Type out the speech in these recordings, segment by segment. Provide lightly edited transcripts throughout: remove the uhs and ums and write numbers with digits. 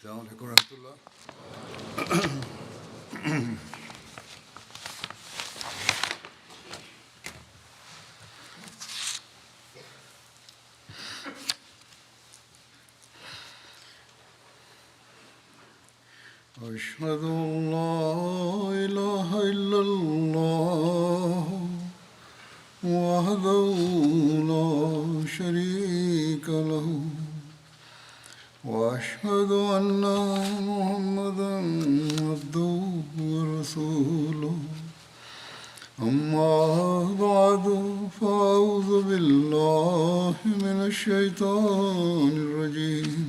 السلام عليكم ورحمة الله. أشهد أن لا إله إلا الله وحده لا شريك له وأشهد أن محمدا عبده ورسوله أما بعد فأعوذ بالله من الشيطان الرجيم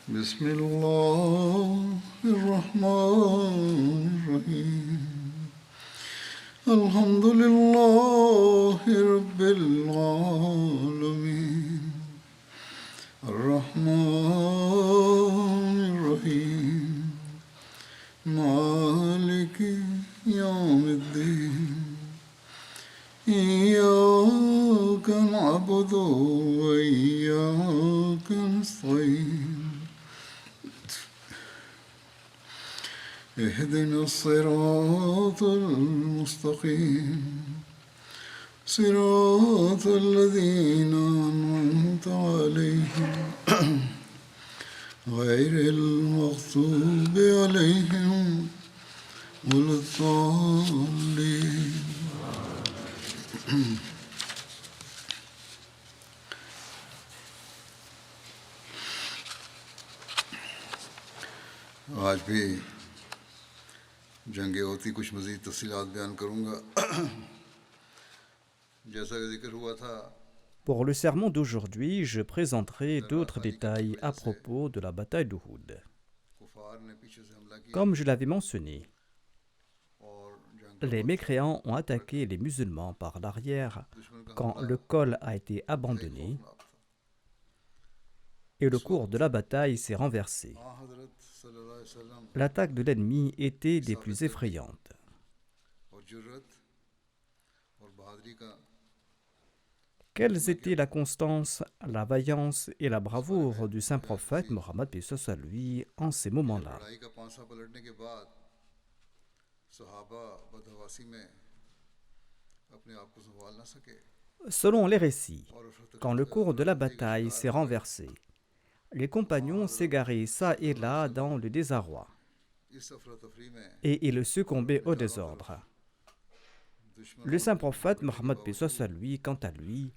بسم الله الرحمن الرحيم الحمد لله رب العالمين الرحمن الرحيم مالك يوم الدين إياك نعبد وإياك نستعين اهدنا الصراط المستقيم صراط الذين أنعمت عليهم غير المغضوب عليهم ولا الضالين. आज भी जंग होती कुछ मज़ीद तफ़सीलात बयान करूँगा जैसा कि जिक्र हुआ था. Pour le sermon d'aujourd'hui, je présenterai d'autres détails à propos de la bataille d'Uhud. Comme je l'avais mentionné, les mécréants ont attaqué les musulmans par l'arrière quand le col a été abandonné et le cours de la bataille s'est renversé. L'attaque de l'ennemi était des plus effrayantes. Quelles étaient la constance, la vaillance et la bravoure du saint prophète Mohammed paix soit lui en ces moments-là? Selon les récits, quand le cours de la bataille s'est renversé, les compagnons s'égaraient çà et là dans le désarroi et ils succombaient au désordre. Le saint prophète Mohammed paix soit lui, quant à lui,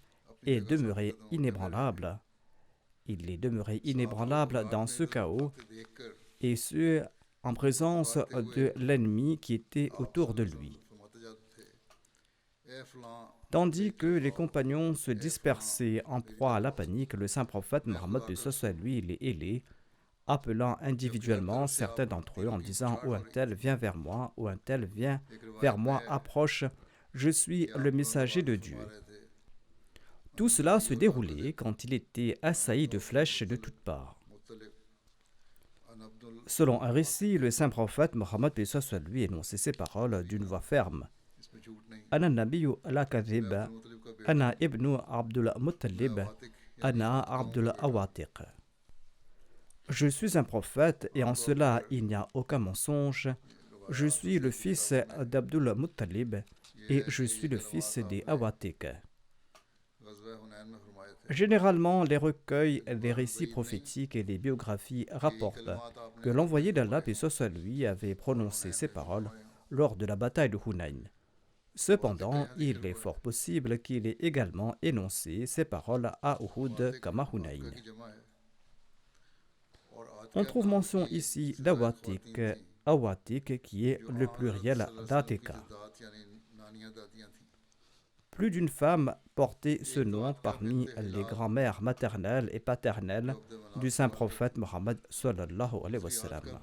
est demeuré inébranlable. Il est demeuré inébranlable dans ce chaos, et ce, en présence de l'ennemi qui était autour de lui. Tandis que les compagnons se dispersaient en proie à la panique, le saint prophète Mohammed paix soit lui les hélait, appelant individuellement certains d'entre eux en disant « Oh un tel, viens vers moi, oh un tel, viens vers moi, approche, je suis le messager de Dieu. » Tout cela se déroulait quand il était assailli de flèches de toutes parts. Selon un récit, le saint prophète Mohammed paix soit lui énonçait ces paroles d'une voix ferme. Ana nabiyyu la kadhib, ana ibnu Abdul Muttalib, ana Abdul Awatiq. Je suis un prophète et en cela il n'y a aucun mensonge. Je suis le fils d'Abdul Muttalib et je suis le fils des Awatiq. Généralement, les recueils, les récits prophétiques et les biographies rapportent que l'envoyé d'Allah paix soit lui avait prononcé ces paroles lors de la bataille de Hunayn. Cependant, il est fort possible qu'il ait également énoncé ces paroles à Uhud comme à Hunayn. On trouve mention ici d'Awatik, Awatik qui est le pluriel d'Atika. Plus d'une femme portait ce nom parmi les grands-mères maternelles et paternelles du saint prophète Mohammed sallallahu alayhi wa sallam.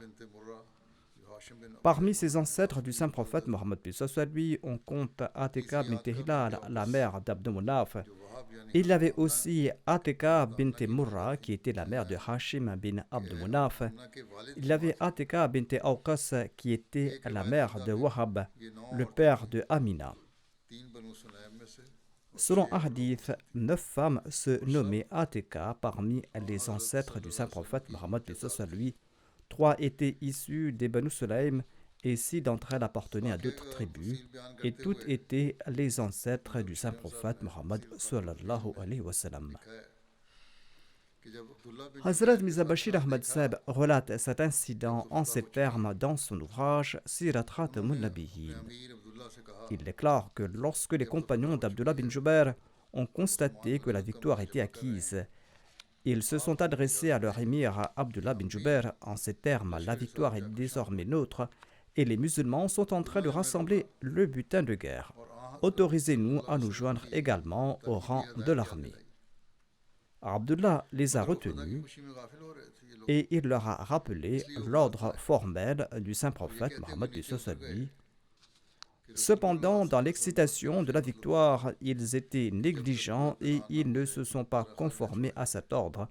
Parmi ses ancêtres du saint prophète Mohammed paix soit lui, on compte Atika bint Hilal, la mère d'Abd Munaf. Il y avait aussi Atika bint Murra qui était la mère de Hashim bin Abd Munaf. Il y avait Atika bint Awqas qui était la mère de Wahab, le père de Amina. Selon un hadith, 9 femmes se nommaient Atika parmi les ancêtres du saint prophète Mohammed lui. 3 étaient issues des Banu Sulaym et 6 d'entre elles appartenaient à d'autres tribus et toutes étaient les ancêtres du saint prophète Mohammed sallallahu alayhi wa sallam. Hazrat Mirza Bashir Ahmad Sahib relate cet incident en ces termes dans son ouvrage Sirat Khatamun Nabiyyin. Il déclare que lorsque les compagnons d'Abdullah bin Jubair ont constaté que la victoire était acquise, ils se sont adressés à leur émir Abdullah bin Jubair en ces termes: la victoire est désormais nôtre et les musulmans sont en train de rassembler le butin de guerre. Autorisez-nous à nous joindre également au rang de l'armée. Abdullah les a retenus et il leur a rappelé l'ordre formel du saint prophète Mohammed lui. Cependant, dans l'excitation de la victoire, ils étaient négligents et ils ne se sont pas conformés à cet ordre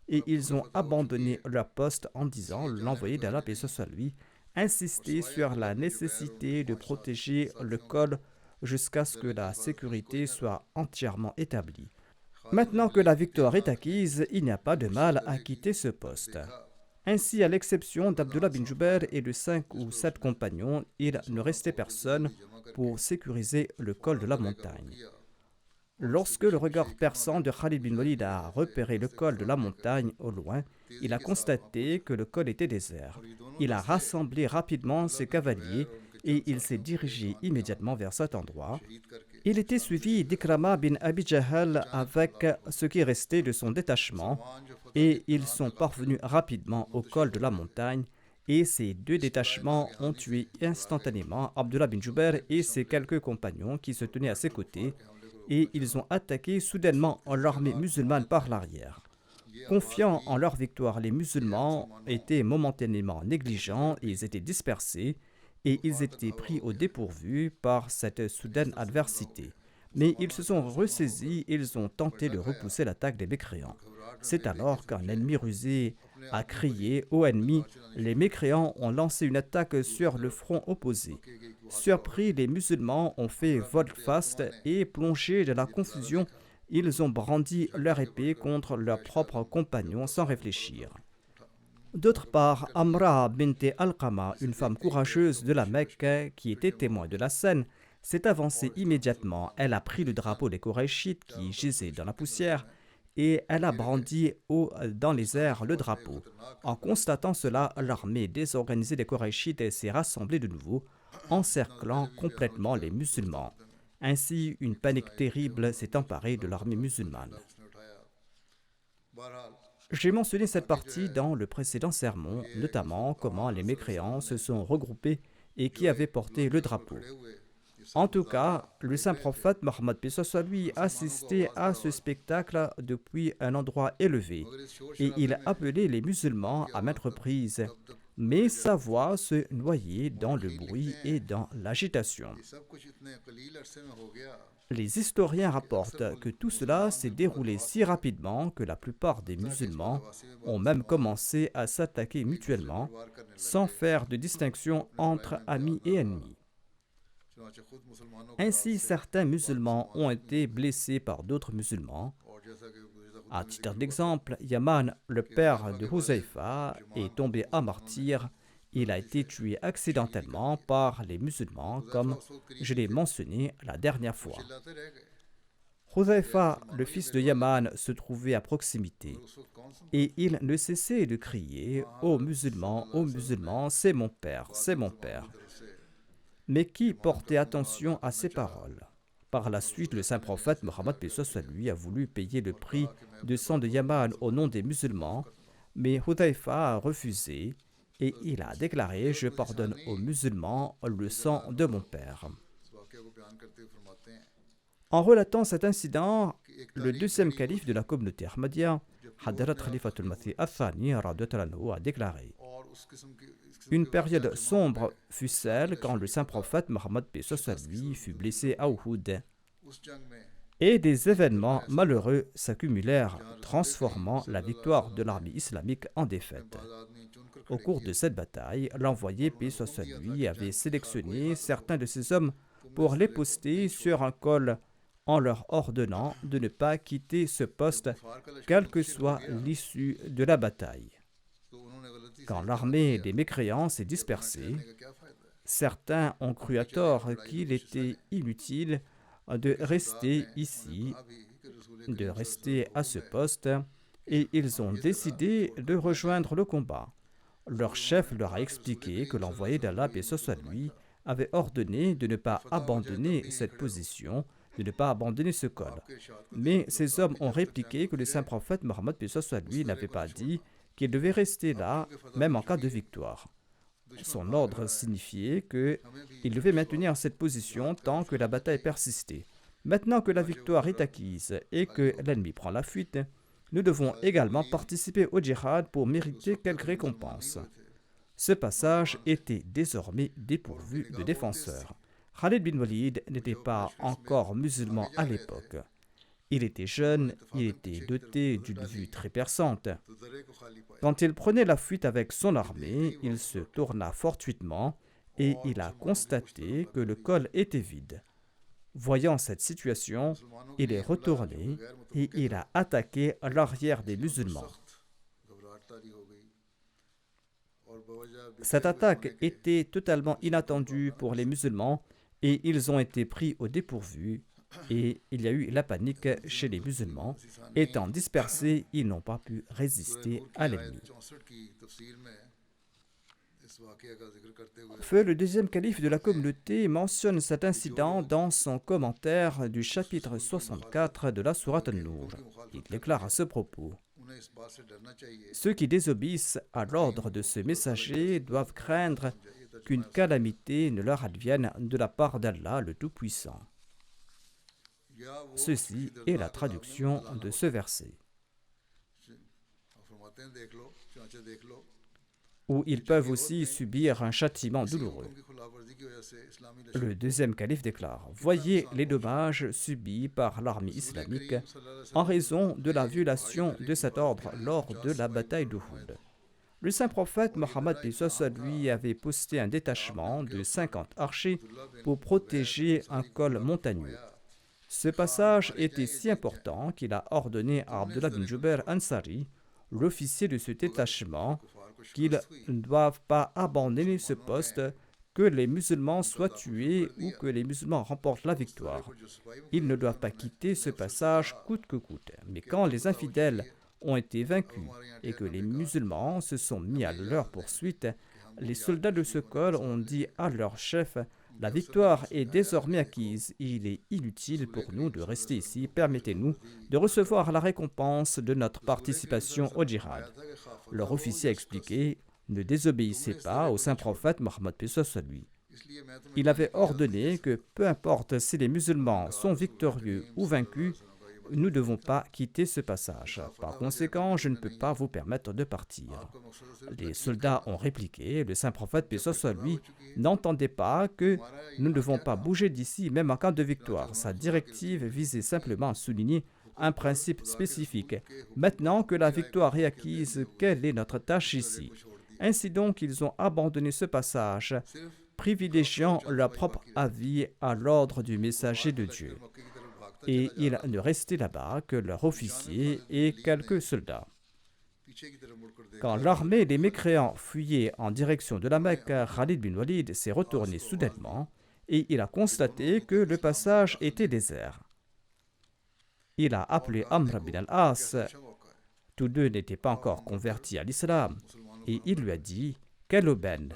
et ils ont abandonné leur poste en disant: l'envoyé d'Allah, paix soit lui, insistait sur la nécessité de protéger le col jusqu'à ce que la sécurité soit entièrement établie. Maintenant que la victoire est acquise, il n'y a pas de mal à quitter ce poste. Ainsi, à l'exception d'Abdullah bin Jubair et de 5 ou 7 compagnons, il ne restait personne pour sécuriser le col de la montagne. Lorsque le regard perçant de Khalid bin Walid a repéré le col de la montagne au loin, il a constaté que le col était désert. Il a rassemblé rapidement ses cavaliers et il s'est dirigé immédiatement vers cet endroit. Il était suivi d'Ikrama bin Abi Jahal avec ce qui restait de son détachement et ils sont parvenus rapidement au col de la montagne et ces 2 détachements ont tué instantanément Abdullah bin Jubair et ses quelques compagnons qui se tenaient à ses côtés et ils ont attaqué soudainement l'armée musulmane par l'arrière. Confiants en leur victoire, les musulmans étaient momentanément négligents et ils étaient dispersés et ils étaient pris au dépourvu par cette soudaine adversité. Mais ils se sont ressaisis et ils ont tenté de repousser l'attaque des mécréants. C'est alors qu'un ennemi rusé a crié: ô ennemi, les mécréants ont lancé une attaque sur le front opposé. Surpris, les musulmans ont fait volte-face et plongés dans la confusion, ils ont brandi leur épée contre leurs propres compagnons sans réfléchir. D'autre part, Amra bint Alqama, une femme courageuse de la Mecque qui était témoin de la scène, s'est avancée immédiatement. Elle a pris le drapeau des Korachites qui gisait dans la poussière et elle a brandi haut dans les airs le drapeau. En constatant cela, l'armée désorganisée des Korachites s'est rassemblée de nouveau, encerclant complètement les musulmans. Ainsi, une panique terrible s'est emparée de l'armée musulmane. J'ai mentionné cette partie dans le précédent sermon, notamment comment les mécréants se sont regroupés et qui avaient porté le drapeau. En tout cas, le saint prophète Mohammed lui assistait à ce spectacle depuis un endroit élevé et il appelait les musulmans à maintes reprises, mais sa voix se noyait dans le bruit et dans l'agitation. Les historiens rapportent que tout cela s'est déroulé si rapidement que la plupart des musulmans ont même commencé à s'attaquer mutuellement sans faire de distinction entre amis et ennemis. Ainsi, certains musulmans ont été blessés par d'autres musulmans. À titre d'exemple, Yaman, le père de Huzaifa, est tombé à martyr. Il a été tué accidentellement par les musulmans, comme je l'ai mentionné la dernière fois. Huzaifa, le fils de Yaman, se trouvait à proximité et il ne cessait de crier: ô musulmans, c'est mon père, c'est mon père. Mais qui portait attention à ces paroles? Par la suite, le saint prophète Mohammed lui a voulu payer le prix du sang de Yaman au nom des musulmans, mais Hudayfa a refusé et il a déclaré: je pardonne aux musulmans le sang de mon père. En relatant cet incident, le deuxième calife de la communauté Ahmadiyya, Hadrat Khalifatul Masih Athani a déclaré: une période sombre fut celle quand le saint prophète Mohammed lui fut blessé à Uhud. Et des événements malheureux s'accumulèrent, transformant la victoire de l'armée islamique en défaite. Au cours de cette bataille, l'envoyé paix soit lui avait sélectionné certains de ses hommes pour les poster sur un col en leur ordonnant de ne pas quitter ce poste, quelle que soit l'issue de la bataille. Quand l'armée des mécréants s'est dispersée, certains ont cru à tort qu'il était inutile de rester ici, de rester à ce poste, et ils ont décidé de rejoindre le combat. Leur chef leur a expliqué que l'envoyé d'Allah, paix soit lui, avait ordonné de ne pas abandonner cette position, de ne pas abandonner ce col. Mais ces hommes ont répliqué que le saint prophète Mohammed, paix soit lui, n'avait pas dit qu'il devait rester là, même en cas de victoire. Son ordre signifiait qu'il devait maintenir cette position tant que la bataille persistait. Maintenant que la victoire est acquise et que l'ennemi prend la fuite, nous devons également participer au djihad pour mériter quelque récompense. Ce passage était désormais dépourvu de défenseurs. Khalid bin Walid n'était pas encore musulman à l'époque. Il était jeune, il était doté d'une vue très perçante. Quand il prenait la fuite avec son armée, il se tourna fortuitement et il a constaté que le col était vide. Voyant cette situation, il est retourné et il a attaqué l'arrière des musulmans. Cette attaque était totalement inattendue pour les musulmans et ils ont été pris au dépourvu et il y a eu la panique chez les musulmans. Étant dispersés, ils n'ont pas pu résister à l'ennemi. Feu, le deuxième calife de la communauté, mentionne cet incident dans son commentaire du chapitre 64 de la sourate An-Nur. Il déclare à ce propos: ceux qui désobéissent à l'ordre de ce messager doivent craindre qu'une calamité ne leur advienne de la part d'Allah le Tout-Puissant. Ceci est la traduction de ce verset. Ou ils peuvent aussi subir un châtiment douloureux. Le deuxième calife déclare: voyez les dommages subis par l'armée islamique en raison de la violation de cet ordre lors de la bataille d'Uhud. Le saint prophète Mohammed lui avait posté un détachement de 50 archers pour protéger un col montagneux. Ce passage était si important qu'il a ordonné à Abdullah bin Jubair Ansari, l'officier de ce détachement, qu'ils ne doivent pas abandonner ce poste, que les musulmans soient tués ou que les musulmans remportent la victoire. Ils ne doivent pas quitter ce passage coûte que coûte. Mais quand les infidèles ont été vaincus et que les musulmans se sont mis à leur poursuite, les soldats de ce col ont dit à leur chef: la victoire est désormais acquise. Il est inutile pour nous de rester ici. Permettez-nous de recevoir la récompense de notre participation au djihad. Leur officier a expliqué: ne désobéissez pas au saint prophète Mohammed, paix soit sur lui. Il avait ordonné que peu importe si les musulmans sont victorieux ou vaincus, nous ne devons pas quitter ce passage. Par conséquent, je ne peux pas vous permettre de partir. Les soldats ont répliqué: le saint prophète, paix soit sur lui, n'entendait pas que nous ne devons pas bouger d'ici, même en cas de victoire. Sa directive visait simplement à souligner un principe spécifique. Maintenant que la victoire est acquise, quelle est notre tâche ici? Ainsi donc, ils ont abandonné ce passage, privilégiant leur propre avis à l'ordre du messager de Dieu. Et il ne restait là-bas que leur officier et quelques soldats. Quand l'armée des mécréants fuyait en direction de la Mecque, Khalid bin Walid s'est retourné soudainement et il a constaté que le passage était désert. Il a appelé Amr bin al-As. Tous deux n'étaient pas encore convertis à l'islam. Et il lui a dit: quelle aubaine!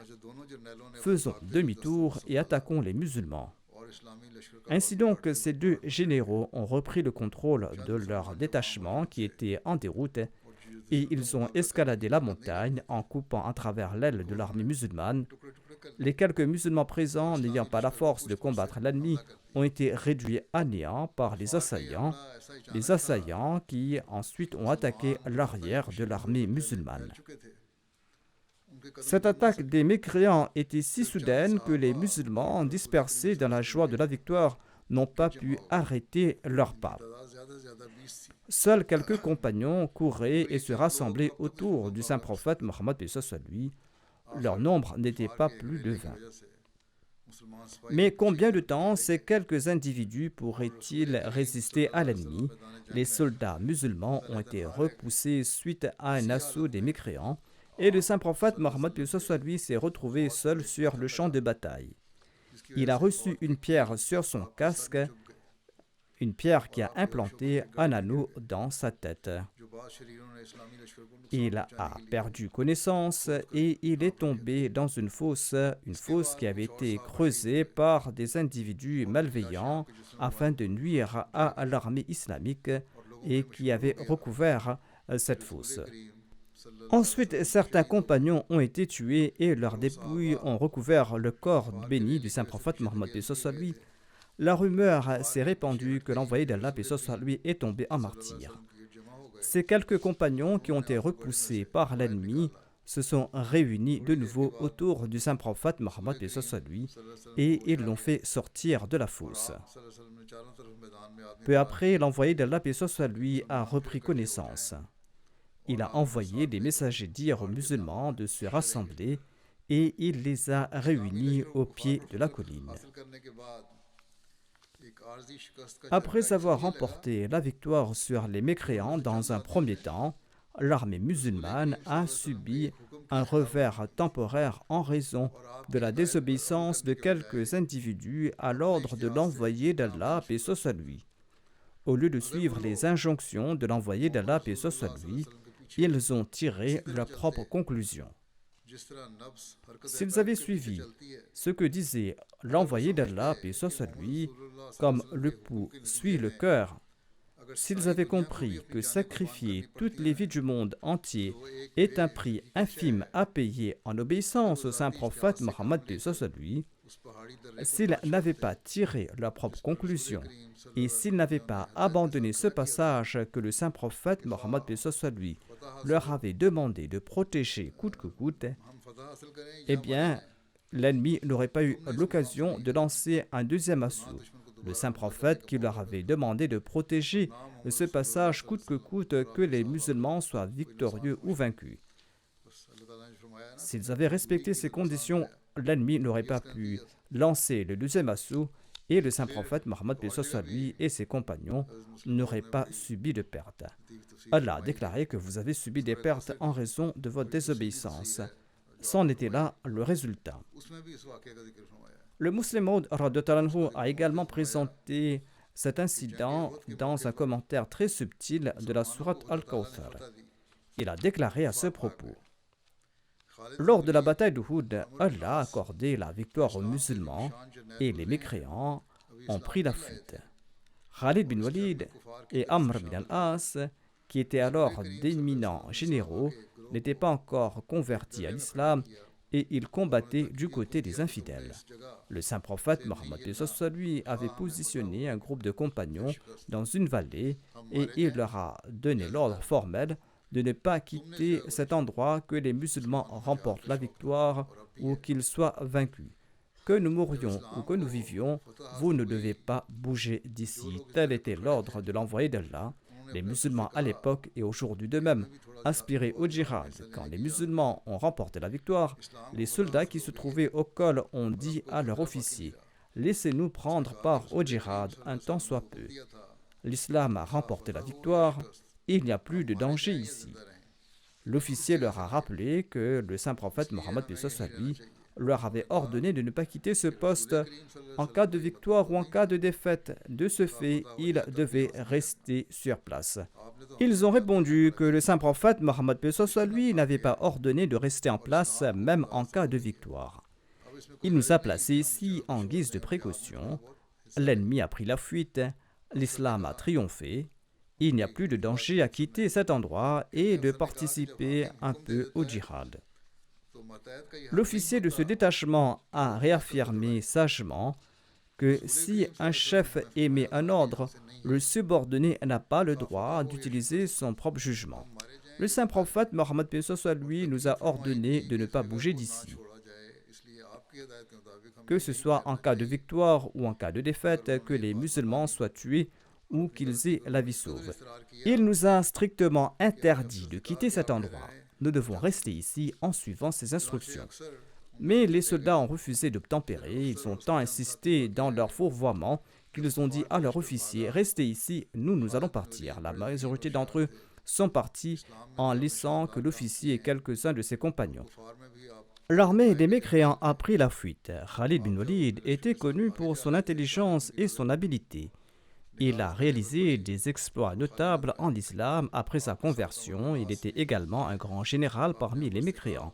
Faisons demi-tour et attaquons les musulmans. Ainsi donc, ces deux généraux ont repris le contrôle de leur détachement qui était en déroute et ils ont escaladé la montagne en coupant à travers l'aile de l'armée musulmane. Les quelques musulmans présents n'ayant pas la force de combattre l'ennemi ont été réduits à néant par les assaillants qui ensuite ont attaqué l'arrière de l'armée musulmane. Cette attaque des mécréants était si soudaine que les musulmans, dispersés dans la joie de la victoire, n'ont pas pu arrêter leurs pas. Seuls quelques compagnons couraient et se rassemblaient autour du saint prophète Mohammed, paix soit sur lui. Leur nombre n'était pas plus de 20. Mais combien de temps ces quelques individus pourraient-ils résister à l'ennemi? Les soldats musulmans ont été repoussés suite à un assaut des mécréants et le saint prophète Mohammed lui s'est retrouvé seul sur le champ de bataille. Il a reçu une pierre sur son casque, une pierre qui a implanté un anneau dans sa tête. Il a perdu connaissance et il est tombé dans une fosse qui avait été creusée par des individus malveillants afin de nuire à l'armée islamique et qui avait recouvert cette fosse. Ensuite, certains compagnons ont été tués et leurs dépouilles ont recouvert le corps béni du saint prophète Mohammed lui. La rumeur s'est répandue que l'envoyé d'Allah lui est tombé en martyr. Ces quelques compagnons qui ont été repoussés par l'ennemi se sont réunis de nouveau autour du saint prophète Mohammed lui et ils l'ont fait sortir de la fosse. Peu après, l'envoyé d'Allah lui a repris connaissance. Il a envoyé des messagers dire aux musulmans de se rassembler et il les a réunis au pied de la colline. Après avoir remporté la victoire sur les mécréants dans un premier temps, l'armée musulmane a subi un revers temporaire en raison de la désobéissance de quelques individus à l'ordre de l'envoyé d'Allah, paix soit lui. Au lieu de suivre les injonctions de l'envoyé d'Allah, paix soit lui, ils ont tiré leurs propres conclusions. S'ils avaient suivi ce que disait l'envoyé d'Allah, paix soit lui, comme le pouls suit le cœur, s'ils avaient compris que sacrifier toutes les vies du monde entier est un prix infime à payer en obéissance au saint prophète Mohammed, paix soit lui, s'ils n'avaient pas tiré leurs propres conclusions et s'ils n'avaient pas abandonné ce passage que le saint prophète Mohammed, paix soit lui, leur avait demandé de protéger coûte que coûte, eh bien, l'ennemi n'aurait pas eu l'occasion de lancer un deuxième assaut. Le saint prophète qui leur avait demandé de protéger ce passage coûte que les musulmans soient victorieux ou vaincus. S'ils avaient respecté ces conditions, l'ennemi n'aurait pas pu lancer le deuxième assaut et le saint prophète Mohammed lui et ses compagnons n'auraient pas subi de pertes. Allah a déclaré que vous avez subi des pertes en raison de votre désobéissance. C'en était là le résultat. Le Muslim Maud a également présenté cet incident dans un commentaire très subtil de la sourate Al-Kawthar. Il a déclaré à ce propos: lors de la bataille d'Uhud, Allah a accordé la victoire aux musulmans et les mécréants ont pris la fuite. Khalid bin Walid et Amr bin al-As, qui étaient alors d'éminents généraux, n'étaient pas encore convertis à l'islam et ils combattaient du côté des infidèles. Le saint prophète Mohammed lui avait positionné un groupe de compagnons dans une vallée et il leur a donné l'ordre formel de ne pas quitter cet endroit que les musulmans remportent la victoire ou qu'ils soient vaincus. Que nous mourions ou que nous vivions, vous ne devez pas bouger d'ici. Tel était l'ordre de l'envoyé d'Allah. Les musulmans à l'époque et aujourd'hui de même, inspirés au djihad, quand les musulmans ont remporté la victoire, les soldats qui se trouvaient au col ont dit à leur officier: laissez-nous prendre part au djihad un temps soit peu. L'islam a remporté la victoire, et il n'y a plus de danger ici. L'officier leur a rappelé que le saint prophète Mohammed lui leur avait ordonné de ne pas quitter ce poste en cas de victoire ou en cas de défaite. De ce fait, ils devaient rester sur place. Ils ont répondu que le saint prophète Mohammed lui n'avait pas ordonné de rester en place même en cas de victoire. Il nous a placés ici en guise de précaution. L'ennemi a pris la fuite, l'islam a triomphé. Il n'y a plus de danger à quitter cet endroit et de participer un peu au djihad. L'officier de ce détachement a réaffirmé sagement que si un chef émet un ordre, le subordonné n'a pas le droit d'utiliser son propre jugement. Le saint prophète Mohammed lui nous a ordonné de ne pas bouger d'ici. Que ce soit en cas de victoire ou en cas de défaite, que les musulmans soient tués ou qu'ils aient la vie sauve. Il nous a strictement interdit de quitter cet endroit. Nous devons rester ici en suivant ses instructions. Mais les soldats ont refusé d'obtempérer. Ils ont tant insisté dans leur fourvoiement qu'ils ont dit à leur officier: restez ici, nous allons partir. La majorité d'entre eux sont partis en laissant que l'officier et quelques-uns de ses compagnons. L'armée des mécréants a pris la fuite. Khalid bin Walid était connu pour son intelligence et son habileté. Il a réalisé des exploits notables en islam après sa conversion. Il était également un grand général parmi les mécréants.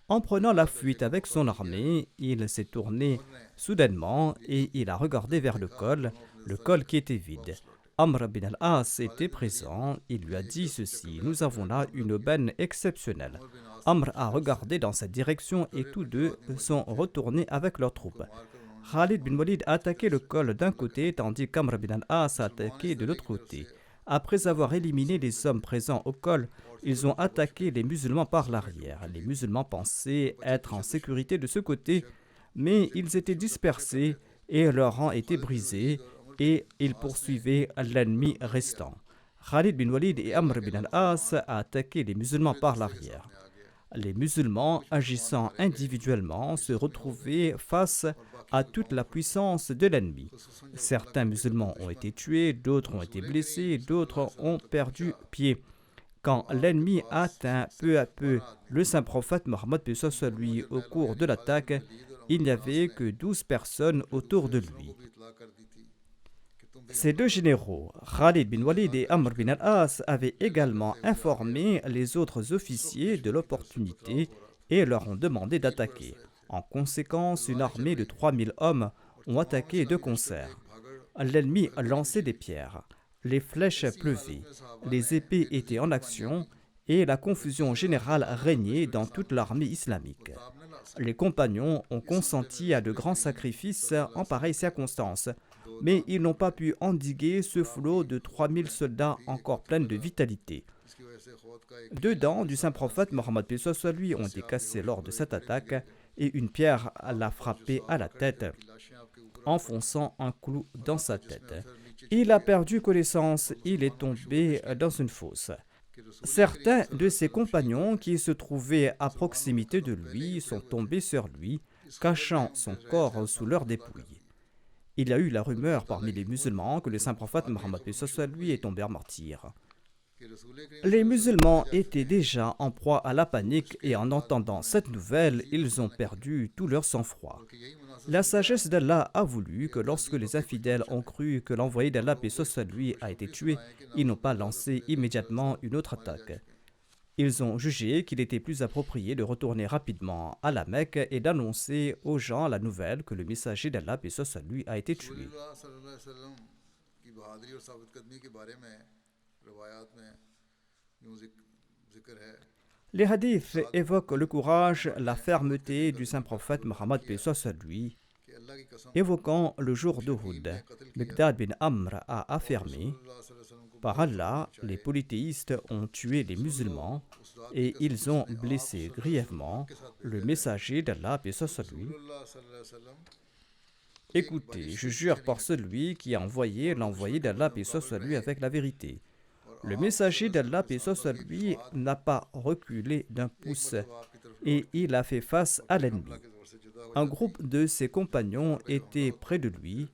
En prenant la fuite avec son armée, il s'est tourné soudainement et il a regardé vers le col qui était vide. Amr bin al-As était présent. Il lui a dit ceci: nous avons là une aubaine exceptionnelle. Amr a regardé dans cette direction et tous deux sont retournés avec leurs troupes. Khalid bin Walid a attaqué le col d'un côté tandis qu'Amr bin al-As a attaqué de l'autre côté. Après avoir éliminé les hommes présents au col, ils ont attaqué les musulmans par l'arrière. Les musulmans pensaient être en sécurité de ce côté, mais ils étaient dispersés et leur rang était brisé et ils poursuivaient l'ennemi restant. Khalid bin Walid et Amr bin al-As a attaqué les musulmans par l'arrière. Les musulmans, agissant individuellement, se retrouvaient face à toute la puissance de l'ennemi. Certains musulmans ont été tués, d'autres ont été blessés, d'autres ont perdu pied. Quand l'ennemi atteint peu à peu le saint prophète Mohammed paix soit lui au cours de l'attaque, il n'y avait que 12 personnes autour de lui. Ces deux généraux, Khalid bin Walid et Amr bin al-As, avaient également informé les autres officiers de l'opportunité et leur ont demandé d'attaquer. En conséquence, une armée de 3000 hommes ont attaqué de concert. L'ennemi lançait des pierres, les flèches pleuvaient, les épées étaient en action et la confusion générale régnait dans toute l'armée islamique. Les compagnons ont consenti à de grands sacrifices en pareilles circonstances, mais ils n'ont pas pu endiguer ce flot de 3000 soldats encore pleins de vitalité. 2 dents du saint prophète Mohammed paix soit lui ont été cassées lors de cette attaque et une pierre l'a frappé à la tête, enfonçant un clou dans sa tête. Il a perdu connaissance, il est tombé dans une fosse. Certains de ses compagnons qui se trouvaient à proximité de lui sont tombés sur lui, cachant son corps sous leurs dépouilles. Il y a eu la rumeur parmi les musulmans que le saint prophète Mohammed paix soit lui est tombé en martyr. Les musulmans étaient déjà en proie à la panique et en entendant cette nouvelle, ils ont perdu tout leur sang-froid. La sagesse d'Allah a voulu que lorsque les infidèles ont cru que l'envoyé d'Allah paix soit lui a été tué, ils n'ont pas lancé immédiatement une autre attaque. Ils ont jugé qu'il était plus approprié de retourner rapidement à la Mecque et d'annoncer aux gens la nouvelle que le messager d'Allah paix soit lui a été tué. Les hadiths évoquent le courage, la fermeté du saint prophète Mohammed paix soit lui. Évoquant le jour d'Uhud, Miqdad bin Amr a affirmé: par Allah, les polythéistes ont tué les musulmans et ils ont blessé grièvement le messager d'Allah paix soit lui. Écoutez, je jure par celui qui a envoyé l'envoyé d'Allah paix soit lui avec la vérité. Le messager d'Allah paix soit lui n'a pas reculé d'un pouce et il a fait face à l'ennemi. Un groupe de ses compagnons était près de lui.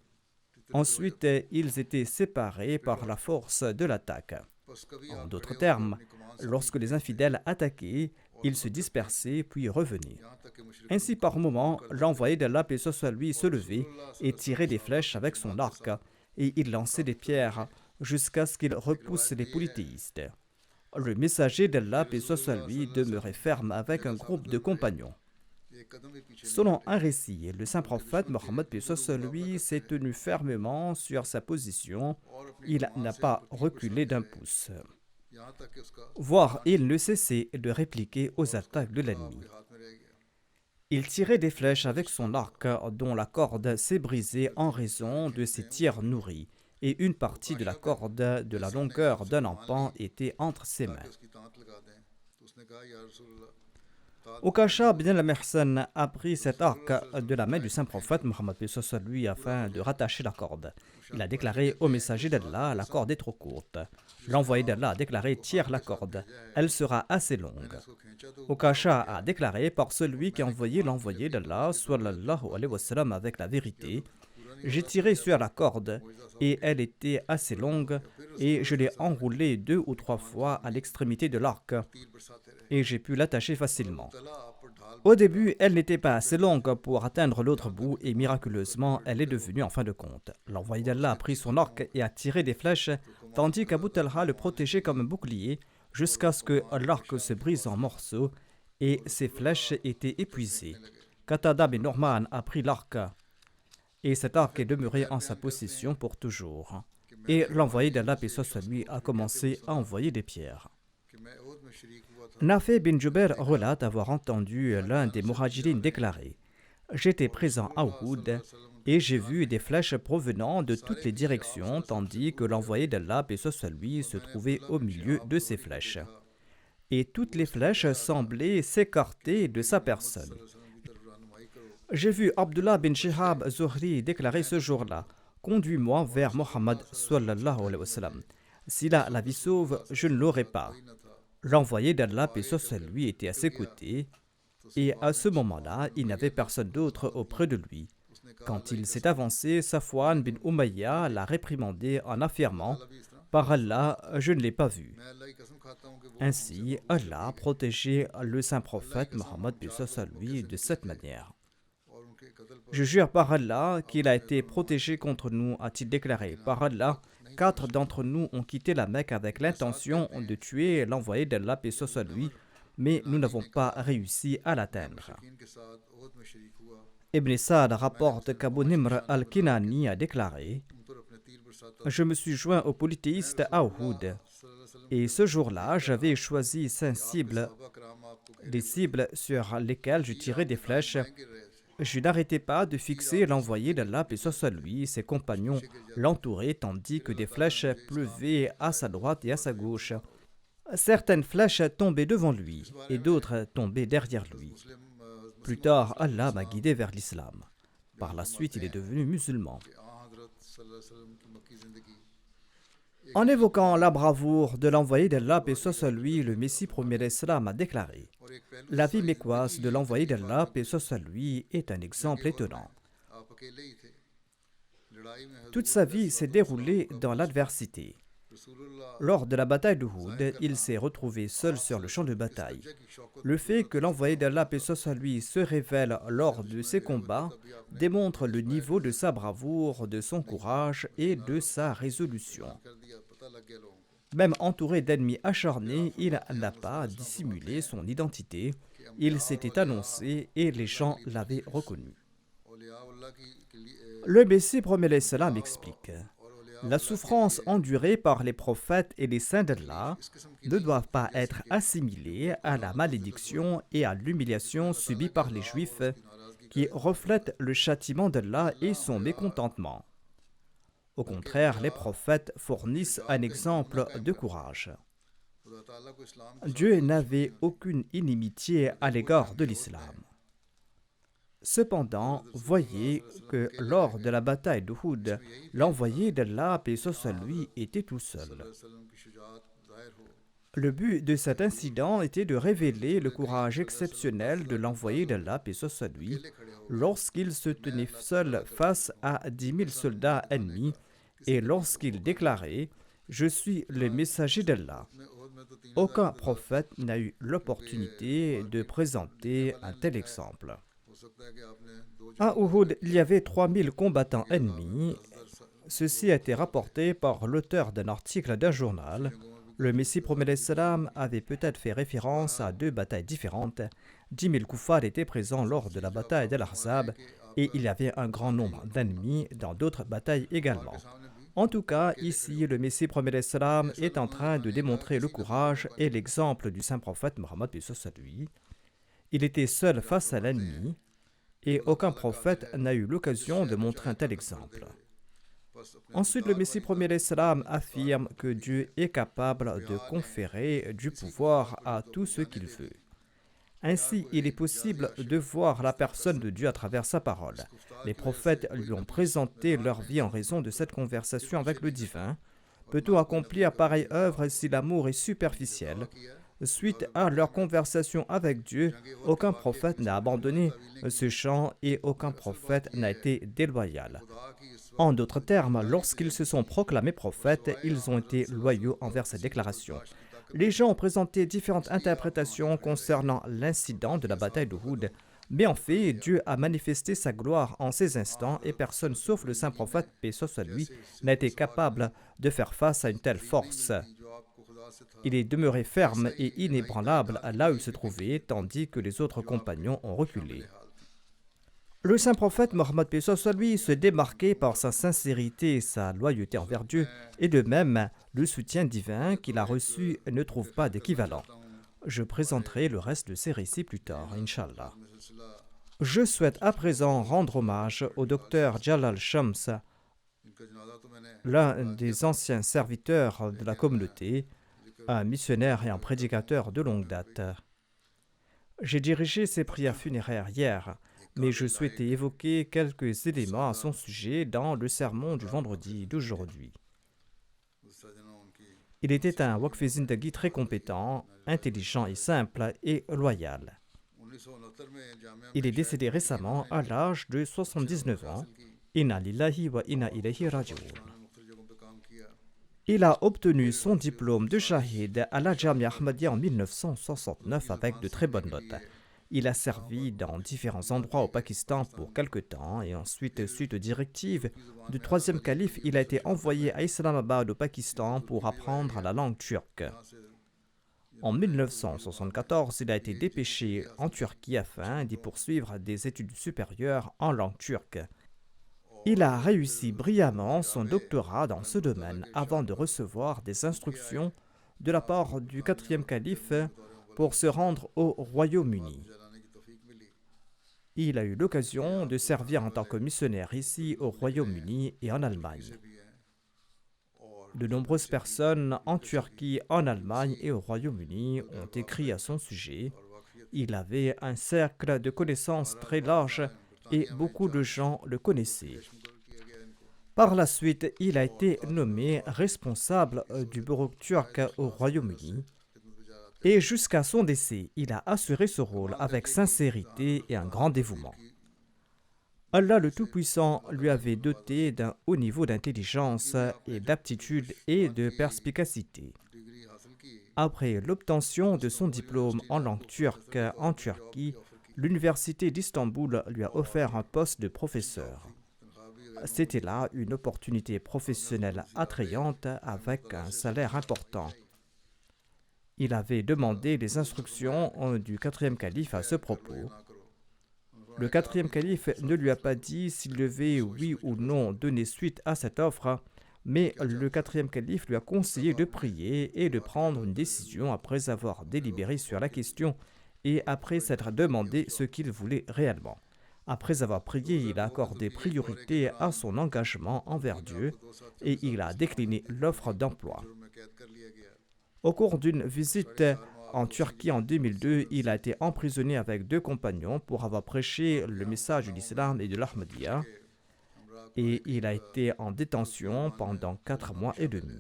Ensuite, ils étaient séparés par la force de l'attaque. En d'autres termes, lorsque les infidèles attaquaient, ils se dispersaient puis revenaient. Ainsi, par moments, l'envoyé d'Allah paix soit lui se levait et tirait des flèches avec son arc et il lançait des pierres jusqu'à ce qu'il repousse les polythéistes. Le messager d'Allah paix soit lui demeurait ferme avec un groupe de compagnons. Selon un récit, le saint prophète Mohammed paix soit lui s'est tenu fermement sur sa position. Il n'a pas reculé d'un pouce. Voire, il ne cessait de répliquer aux attaques de l'ennemi. Il tirait des flèches avec son arc dont la corde s'est brisée en raison de ses tirs nourris et une partie de la corde de la longueur d'un empan était entre ses mains. Okasha bin al-Mihsan a pris cet arc de la main du saint prophète Mohammed lui afin de rattacher la corde. Il a déclaré au messager d'Allah, la corde est trop courte. L'envoyé d'Allah a déclaré, tire la corde, elle sera assez longue. Okasha a déclaré, par celui qui a envoyé l'envoyé d'Allah sallallahu alayhi wa sallam avec la vérité, j'ai tiré sur la corde et elle était assez longue et je l'ai enroulée 2 ou 3 fois à l'extrémité de l'arc et j'ai pu l'attacher facilement. Au début, elle n'était pas assez longue pour atteindre l'autre bout et miraculeusement, elle est devenue en fin de compte. L'envoyé d'Allah a pris son arc et a tiré des flèches, tandis qu'Abu Talha le protégeait comme un bouclier jusqu'à ce que l'arc se brise en morceaux et ses flèches étaient épuisées. Qatada bin Norman a pris l'arc et cet arc est demeuré en sa possession pour toujours. Et l'envoyé d'Allah, paix soit lui, a commencé à envoyer des pierres. Nafé bin Jubair relate avoir entendu l'un des Muhajirines déclarer « J'étais présent à Uhud et j'ai vu des flèches provenant de toutes les directions, tandis que l'envoyé d'Allah, paix soit lui, se trouvait au milieu de ces flèches. Et toutes les flèches semblaient s'écarter de sa personne. » J'ai vu Abdullah bin Shihab Zuhri déclarer ce jour-là « Conduis-moi vers Mohammed sallallahu alayhi wa sallam. S'il a la vie sauve, je ne l'aurai pas. » L'envoyé d'Allah, paix soit lui, était à ses côtés, et à ce moment-là, il n'avait personne d'autre auprès de lui. Quand il s'est avancé, Safwan bin Umayya l'a réprimandé en affirmant « Par Allah, je ne l'ai pas vu. » Ainsi, Allah a protégé le saint prophète Mohammed paix soit lui de cette manière. Je jure par Allah qu'il a été protégé contre nous, a-t-il déclaré. Par Allah, 4 d'entre nous ont quitté la Mecque avec l'intention de tuer l'envoyé d'Allah, paix soit lui, mais nous n'avons pas réussi à l'atteindre. Ibn Sa'd rapporte qu'Abu Nimr al-Kinani a déclaré « Je me suis joint aux polythéistes à Uhud, et ce jour-là, j'avais choisi 5 cibles, des cibles sur lesquelles je tirais des flèches. Je n'arrêtais pas de fixer l'envoyé d'Allah, paix soit lui, ses compagnons l'entouraient tandis que des flèches pleuvaient à sa droite et à sa gauche. Certaines flèches tombaient devant lui et d'autres tombaient derrière lui. Plus tard, Allah m'a guidé vers l'islam. Par la suite, il est devenu musulman. En évoquant la bravoure de l'envoyé d'Allah, paix soit lui, le Messie premier l'Islam a déclaré « La vie mécoise de l'envoyé d'Allah, paix soit lui, est un exemple étonnant. Toute sa vie s'est déroulée dans l'adversité. Lors de la bataille d'Uhud, il s'est retrouvé seul sur le champ de bataille. Le fait que l'envoyé d'Allah, paix soit lui, se révèle lors de ces combats démontre le niveau de sa bravoure, de son courage et de sa résolution. Même entouré d'ennemis acharnés, il n'a pas dissimulé son identité. Il s'était annoncé et les gens l'avaient reconnu. Le Messie premier salam explique « La souffrance endurée par les prophètes et les saints d'Allah ne doivent pas être assimilées à la malédiction et à l'humiliation subies par les Juifs qui reflètent le châtiment d'Allah et son mécontentement. Au contraire, les prophètes fournissent un exemple de courage. Dieu n'avait aucune inimitié à l'égard de l'islam. Cependant, voyez que lors de la bataille d'Uhud, l'envoyé d'Allah, paix soit lui, était tout seul. Le but de cet incident était de révéler le courage exceptionnel de l'envoyé d'Allah, paix soit lui, lorsqu'il se tenait seul face à 10 000 soldats ennemis et lorsqu'il déclarait « Je suis le messager d'Allah ». Aucun prophète n'a eu l'opportunité de présenter un tel exemple. À Uhud, il y avait 3000 combattants ennemis. Ceci a été rapporté par l'auteur d'un article d'un journal. Le Messie premier salam avait peut-être fait référence à 2 batailles différentes. 10 000 koufars étaient présents lors de la bataille d'Al-Ahzab et il y avait un grand nombre d'ennemis dans d'autres batailles également. En tout cas, ici, le Messie premier salam est en train de démontrer le courage et l'exemple du saint prophète Mohammed paix soit lui. Il était seul face à l'ennemi et aucun prophète n'a eu l'occasion de montrer un tel exemple. Ensuite, le Messie premier salam affirme que Dieu est capable de conférer du pouvoir à tout ce qu'il veut. Ainsi, il est possible de voir la personne de Dieu à travers sa parole. Les prophètes lui ont présenté leur vie en raison de cette conversation avec le divin. Peut-on accomplir pareille œuvre si l'amour est superficiel? Suite à leur conversation avec Dieu, aucun prophète n'a abandonné ce champ et aucun prophète n'a été déloyal. En d'autres termes, lorsqu'ils se sont proclamés prophètes, ils ont été loyaux envers ces déclarations. Les gens ont présenté différentes interprétations concernant l'incident de la bataille d'Uhud, mais en fait, Dieu a manifesté sa gloire en ces instants et personne sauf le saint prophète, paix soit lui, n'a été capable de faire face à une telle force. Il est demeuré ferme et inébranlable là où il se trouvait, tandis que les autres compagnons ont reculé. Le saint prophète Mohammed paix soit lui se démarquait par sa sincérité et sa loyauté envers Dieu, et de même, le soutien divin qu'il a reçu ne trouve pas d'équivalent. Je présenterai le reste de ces récits plus tard, Inch'Allah. Je souhaite à présent rendre hommage au docteur Jalal Shams, l'un des anciens serviteurs de la communauté, un missionnaire et un prédicateur de longue date. J'ai dirigé ses prières funéraires hier, mais je souhaitais évoquer quelques éléments à son sujet dans le sermon du vendredi d'aujourd'hui. Il était un Waqf Zindagi très compétent, intelligent et simple et loyal. Il est décédé récemment à l'âge de 79 ans. Inna lillahi wa inna ilayhi raji'un. Il a obtenu son diplôme de shahid à la Jamia Ahmadiyya en 1969 avec de très bonnes notes. Il a servi dans différents endroits au Pakistan pour quelque temps et ensuite, suite aux directives du troisième calife, il a été envoyé à Islamabad au Pakistan pour apprendre la langue turque. En 1974, il a été dépêché en Turquie afin d'y poursuivre des études supérieures en langue turque. Il a réussi brillamment son doctorat dans ce domaine avant de recevoir des instructions de la part du quatrième calife pour se rendre au Royaume-Uni. Il a eu l'occasion de servir en tant que missionnaire ici au Royaume-Uni et en Allemagne. De nombreuses personnes en Turquie, en Allemagne et au Royaume-Uni ont écrit à son sujet. Il avait un cercle de connaissances très large et beaucoup de gens le connaissaient. Par la suite, il a été nommé responsable du bureau turc au Royaume-Uni. Et jusqu'à son décès, il a assuré ce rôle avec sincérité et un grand dévouement. Allah le Tout-Puissant lui avait doté d'un haut niveau d'intelligence et d'aptitude et de perspicacité. Après l'obtention de son diplôme en langue turque en Turquie, l'université d'Istanbul lui a offert un poste de professeur. C'était là une opportunité professionnelle attrayante avec un salaire important. Il avait demandé les instructions du quatrième calife à ce propos. Le quatrième calife ne lui a pas dit s'il devait, oui ou non, donner suite à cette offre, mais le quatrième calife lui a conseillé de prier et de prendre une décision après avoir délibéré sur la question et après s'être demandé ce qu'il voulait réellement. Après avoir prié, il a accordé priorité à son engagement envers Dieu et il a décliné l'offre d'emploi. Au cours d'une visite en Turquie en 2002, il a été emprisonné avec 2 compagnons pour avoir prêché le message de l'islam et de l'Ahmadiyya et il a été en détention pendant 4 mois et demi.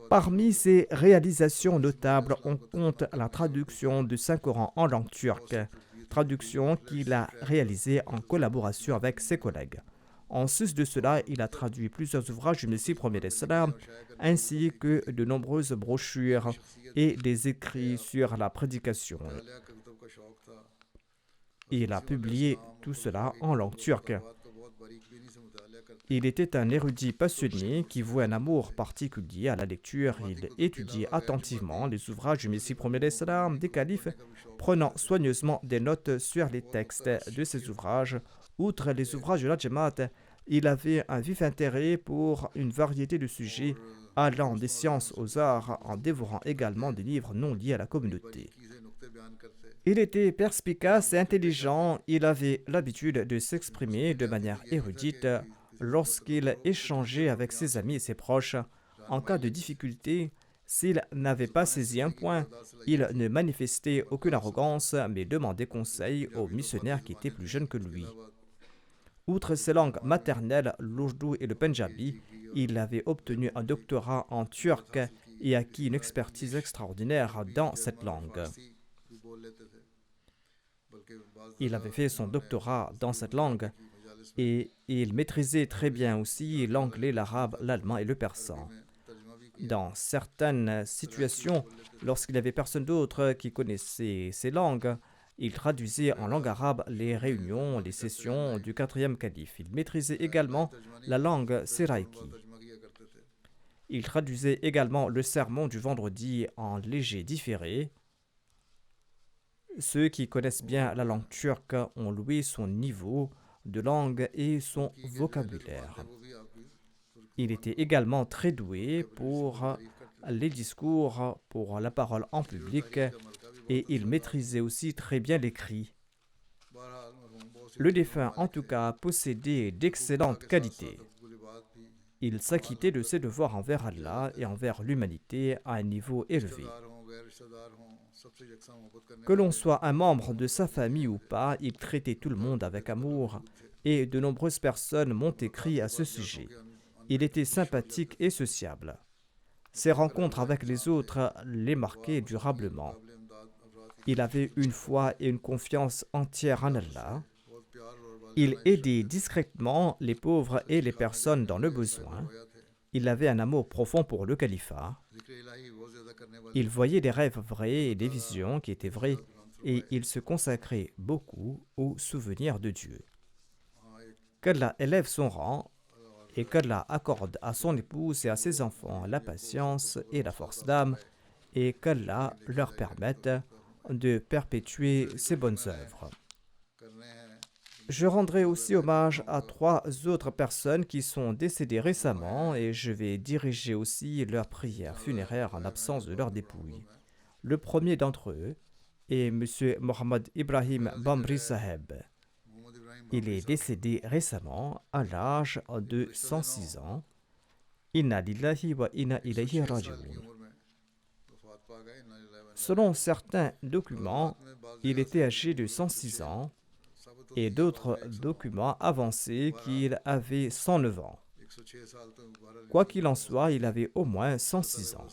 Parmi ses réalisations notables, on compte la traduction du Saint-Coran en langue turque, traduction qu'il a réalisée en collaboration avec ses collègues. En sus de cela, il a traduit plusieurs ouvrages du Messie premier d'Islam, ainsi que de nombreuses brochures et des écrits sur la prédication. Il a publié tout cela en langue turque. Il était un érudit passionné qui vouait un amour particulier à la lecture. Il étudiait attentivement les ouvrages du Messie premier d'Islam, des califes, prenant soigneusement des notes sur les textes de ces ouvrages. Outre les ouvrages de la Jamaat, il avait un vif intérêt pour une variété de sujets allant des sciences aux arts, en dévorant également des livres non liés à la communauté. Il était perspicace et intelligent. Il avait l'habitude de s'exprimer de manière érudite lorsqu'il échangeait avec ses amis et ses proches. En cas de difficulté, S'il n'avait pas saisi un point, il ne manifestait aucune arrogance, mais demandait conseil aux missionnaires qui étaient plus jeunes que lui. Outre ses langues maternelles, l'ourdou et le pendjabi, il avait obtenu un doctorat en turc et acquis une expertise extraordinaire dans cette langue. Il avait fait son doctorat dans cette langue et il maîtrisait très bien aussi l'anglais, l'arabe, l'allemand et le persan. Dans certaines situations, lorsqu'il n'y avait personne d'autre qui connaissait ces langues, il traduisait en langue arabe les réunions, les sessions du 4e calife. Il maîtrisait également la langue seraiki. Il traduisait également le sermon du vendredi en léger différé. Ceux qui connaissent bien la langue turque ont loué son niveau de langue et son vocabulaire. Il était également très doué pour les discours, pour la parole en public, et il maîtrisait aussi très bien l'écrit. Le défunt, en tout cas, possédait d'excellentes qualités. Il s'acquittait de ses devoirs envers Allah et envers l'humanité à un niveau élevé. Que l'on soit un membre de sa famille ou pas, il traitait tout le monde avec amour, et de nombreuses personnes m'ont écrit à ce sujet. Il était sympathique et sociable. Ses rencontres avec les autres les marquaient durablement. Il avait une foi et une confiance entière en Allah. Il aidait discrètement les pauvres et les personnes dans le besoin. Il avait un amour profond pour le califat. Il voyait des rêves vrais et des visions qui étaient vraies, et il se consacrait beaucoup au souvenir de Dieu. Qu'Allah élève son rang et qu'Allah accorde à son épouse et à ses enfants la patience et la force d'âme, et qu'Allah leur permette de perpétuer ses bonnes œuvres. Je rendrai aussi hommage à 3 autres personnes qui sont décédées récemment et je vais diriger aussi leurs prières funéraires en l'absence de leurs dépouilles. Le premier d'entre eux est M. Mohammad Ibrahim Bambri Saheb. Il est décédé récemment à l'âge de 106 ans. Inna lillahi wa inna ilayhi raji'un. Selon certains documents, il était âgé de 106 ans et d'autres documents avançaient qu'il avait 109 ans. Quoi qu'il en soit, il avait au moins 106 ans.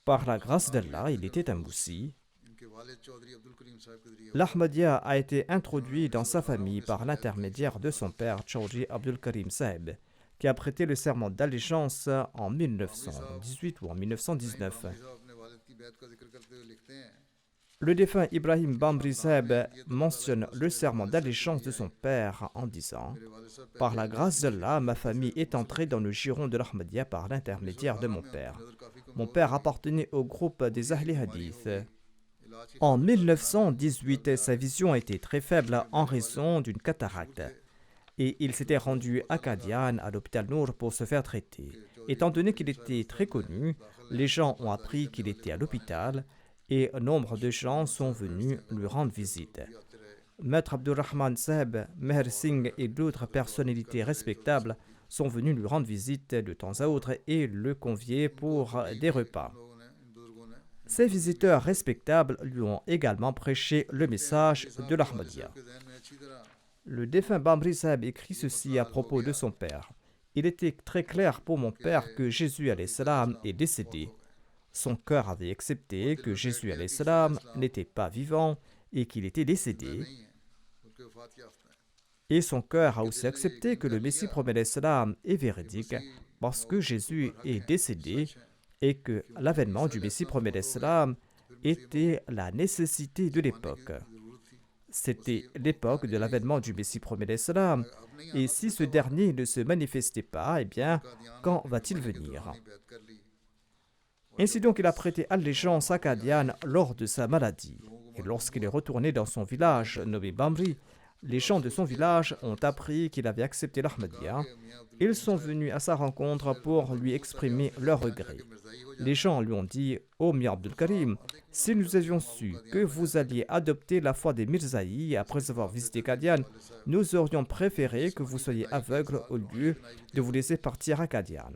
Par la grâce d'Allah, il était un moussi. L'Ahmadiyya a été introduit dans sa famille par l'intermédiaire de son père, Chaudhry Abdul Karim Saheb, qui a prêté le serment d'allégeance en 1918 ou en 1919. Le défunt Ibrahim Bambri Saheb mentionne le serment d'allégeance de son père en disant « Par la grâce d'Allah, ma famille est entrée dans le giron de l'Ahmadiyya par l'intermédiaire de mon père. Mon père appartenait au groupe des Ahli Hadith. En 1918, sa vision était très faible en raison d'une cataracte et il s'était rendu à Qadian, à l'hôpital Nour, pour se faire traiter. Étant donné qu'il était très connu, les gens ont appris qu'il était à l'hôpital et nombre de gens sont venus lui rendre visite. Maître Abdurrahman Saheb, Meher Singh et d'autres personnalités respectables sont venus lui rendre visite de temps à autre et le convier pour des repas. Ces visiteurs respectables lui ont également prêché le message de l'Ahmadiyya. Le défunt Bambri Saheb écrit ceci à propos de son père. Il était très clair pour mon père que Jésus alayhi salam est décédé. Son cœur avait accepté que Jésus alayhi salam n'était pas vivant et qu'il était décédé. Et son cœur a aussi accepté que le Messie promet alayhi salam est véridique parce que Jésus est décédé et que l'avènement du Messie promet alayhi salam était la nécessité de l'époque. C'était l'époque de l'avènement du Messie promet alayhi salam, et si ce dernier ne se manifestait pas, eh bien, quand va-t-il venir? Ainsi donc, il a prêté allégeance à Qadian lors de sa maladie. Et lorsqu'il est retourné dans son village nommé Bambri, les gens de son village ont appris qu'il avait accepté l'Ahmadiyya. Ils sont venus à sa rencontre pour lui exprimer leur regret. Les gens lui ont dit « Ô Mir Abdul Karim, si nous avions su que vous alliez adopter la foi des Mirzaïs après avoir visité Qadian, nous aurions préféré que vous soyez aveugle au lieu de vous laisser partir à Qadian. »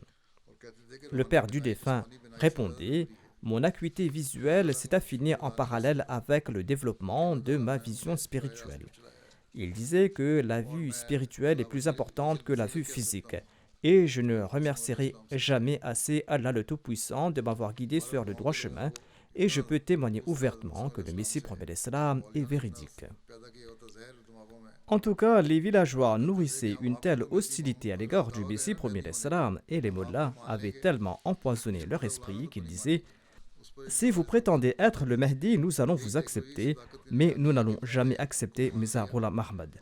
Le père du défunt répondait: mon acuité visuelle s'est affinée en parallèle avec le développement de ma vision spirituelle. Il disait que la vue spirituelle est plus importante que la vue physique. Et je ne remercierai jamais assez Allah le Tout-Puissant de m'avoir guidé sur le droit chemin, et je peux témoigner ouvertement que le Messie promet l'Islam est véridique. En tout cas, les villageois nourrissaient une telle hostilité à l'égard du Messie promet l'Islam, et les mollahs avaient tellement empoisonné leur esprit qu'ils disaient: si vous prétendez être le Mahdi, nous allons vous accepter, mais nous n'allons jamais accepter Mirza Ghulam Ahmad.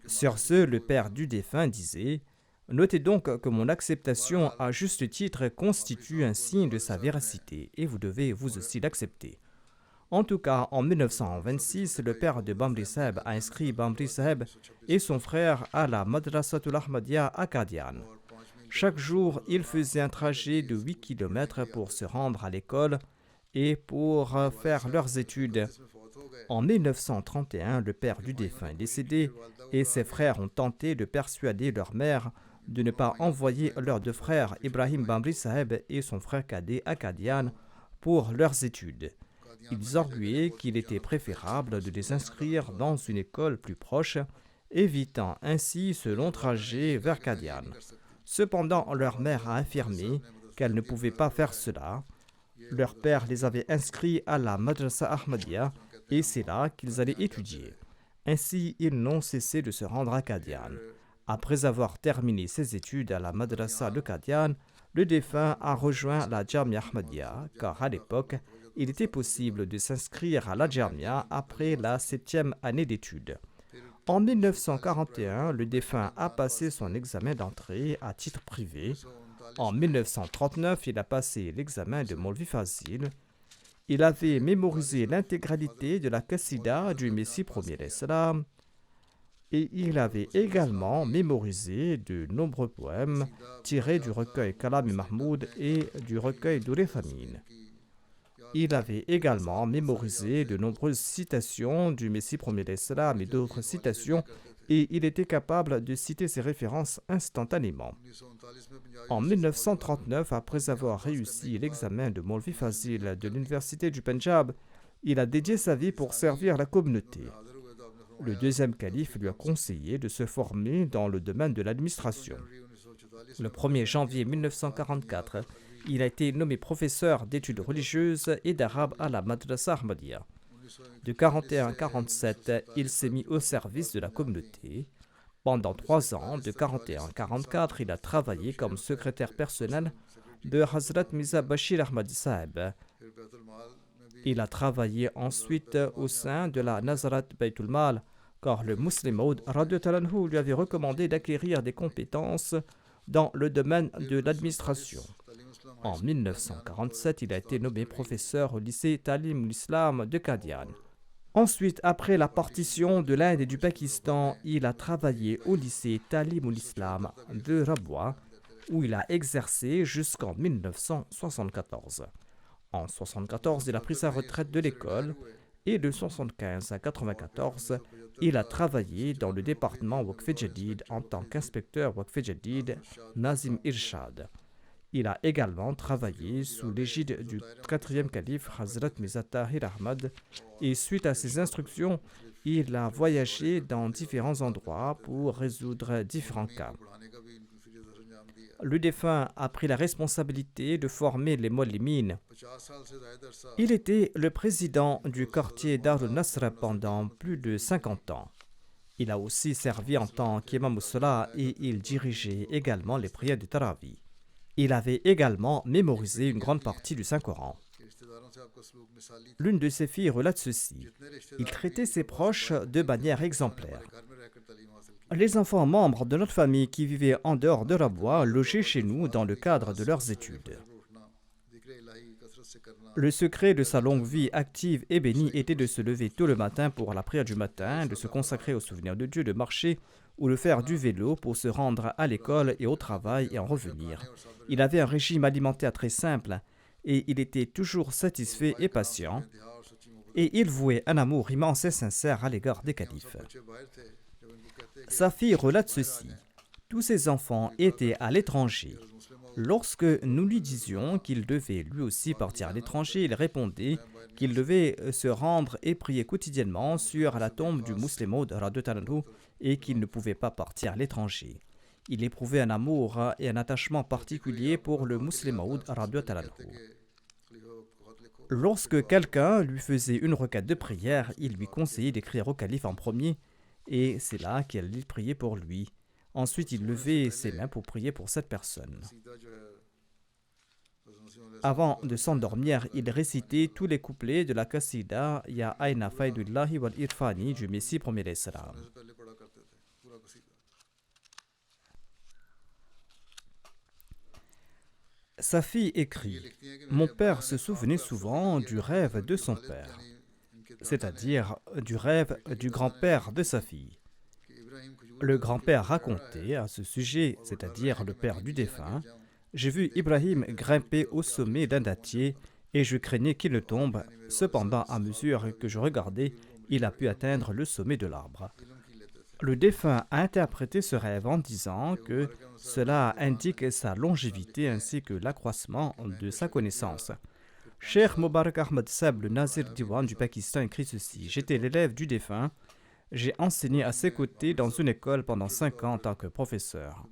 Sur ce, le père du défunt disait: notez donc que mon acceptation à juste titre constitue un signe de sa véracité, et vous devez vous aussi l'accepter. En tout cas, en 1926, le père de Bamri Saheb a inscrit Bamri Saheb et son frère à la Madrasatul Ahmadiyya à Qadian. Chaque jour, il faisait un trajet de 8 km pour se rendre à l'école et pour faire leurs études. En 1931, le père du défunt est décédé et ses frères ont tenté de persuader leur mère de ne pas envoyer leurs deux frères, Ibrahim Bamri Saheb et son frère cadet à Qadian, pour leurs études. Ils arguaient qu'il était préférable de les inscrire dans une école plus proche, évitant ainsi ce long trajet vers Qadian. Cependant, leur mère a affirmé qu'elle ne pouvait pas faire cela. Leur père les avait inscrits à la Madrasa Ahmadiyya et c'est là qu'ils allaient étudier. Ainsi, ils n'ont cessé de se rendre à Qadian. Après avoir terminé ses études à la Madrasa de Qadian, le défunt a rejoint la Jamia Ahmadiyya, car à l'époque, il était possible de s'inscrire à la Jamia après la 7e année d'études. En 1941, le défunt a passé son examen d'entrée à titre privé. En 1939, il a passé l'examen de Maulvi Fazil. Il avait mémorisé l'intégralité de la Qassida du Messie premier l'Islam et il avait également mémorisé de nombreux poèmes tirés du recueil Kalam-i Mahmoud et du recueil Dur-e-Thamin. Il avait également mémorisé de nombreuses citations du Messie premier l'Islam et d'autres citations, et il était capable de citer ces références instantanément. En 1939, après avoir réussi l'examen de Maulvi Fazil de l'université du Pendjab, il a dédié sa vie pour servir la communauté. Le deuxième calife lui a conseillé de se former dans le domaine de l'administration. Le 1er janvier 1944, il a été nommé professeur d'études religieuses et d'arabe à la Madrasa Ahmadiyya. De 1941 à 1947, il s'est mis au service de la communauté. Pendant 3 ans, de 1941 à 1944, il a travaillé comme secrétaire personnel de Hazrat Mirza Bashir Ahmadi Saheb. Il a travaillé ensuite au sein de la Nazarat Baytul Mal, car le Muslim Maud lui avait recommandé d'acquérir des compétences dans le domaine de l'administration. En 1947, il a été nommé professeur au lycée Talim l'Islam de Qadian. Ensuite, après la partition de l'Inde et du Pakistan, il a travaillé au lycée Talim l'Islam de Rabwa, où il a exercé jusqu'en 1974. En 1974, il a pris sa retraite de l'école et de 1975 à 1994, il a travaillé dans le département Waqf Jadid en tant qu'inspecteur Waqf Jadid Nazim Irshad. Il a également travaillé sous l'égide du 4e calife Hazrat Mirza Tahir Ahmad et suite à ses instructions, il a voyagé dans différents endroits pour résoudre différents cas. Le défunt a pris la responsabilité de former les Molimines. Il était le président du quartier Darul Nasr pendant plus de 50 ans. Il a aussi servi en tant qu'imam au-Salah et il dirigeait également les prières du Tarawi. Il avait également mémorisé une grande partie du Saint-Coran. L'une de ses filles relate ceci: il traitait ses proches de manière exemplaire. Les enfants membres de notre famille qui vivaient en dehors de Rabwa logeaient chez nous dans le cadre de leurs études. Le secret de sa longue vie active et bénie était de se lever tôt le matin pour la prière du matin, de se consacrer au souvenir de Dieu, de marcher ou de faire du vélo pour se rendre à l'école et au travail et en revenir. Il avait un régime alimentaire très simple et il était toujours satisfait et patient, et il vouait un amour immense et sincère à l'égard des califes. Sa fille relate ceci: tous ses enfants étaient à l'étranger. Lorsque nous lui disions qu'il devait lui aussi partir à l'étranger, il répondait qu'il devait se rendre et prier quotidiennement sur la tombe du Muslim Maud et qu'il ne pouvait pas partir à l'étranger. Il éprouvait un amour et un attachement particulier pour le Muslim Maud. Lorsque quelqu'un lui faisait une requête de prière, il lui conseillait d'écrire au calife en premier, et c'est là qu'il allait prier pour lui. Ensuite, il levait ses mains pour prier pour cette personne. Avant de s'endormir, il récitait tous les couplets de la Qasida Ya Aina Faidullahi wal Irfani du Messie premier l'Islam. Sa fille écrit « Mon père se souvenait souvent du rêve de son père, c'est-à-dire du rêve du grand-père de sa fille. Le grand-père racontait à ce sujet, c'est-à-dire le père du défunt, « J'ai vu Ibrahim grimper au sommet d'un dattier et je craignais qu'il ne tombe. Cependant, à mesure que je regardais, il a pu atteindre le sommet de l'arbre. » Le défunt a interprété ce rêve en disant que cela indique sa longévité ainsi que l'accroissement de sa connaissance. Cheikh Mubarak Ahmad Sab, le Nazir Diwan du Pakistan, écrit ceci. « J'étais l'élève du défunt. J'ai enseigné à ses côtés dans une école pendant 5 ans en tant que professeur.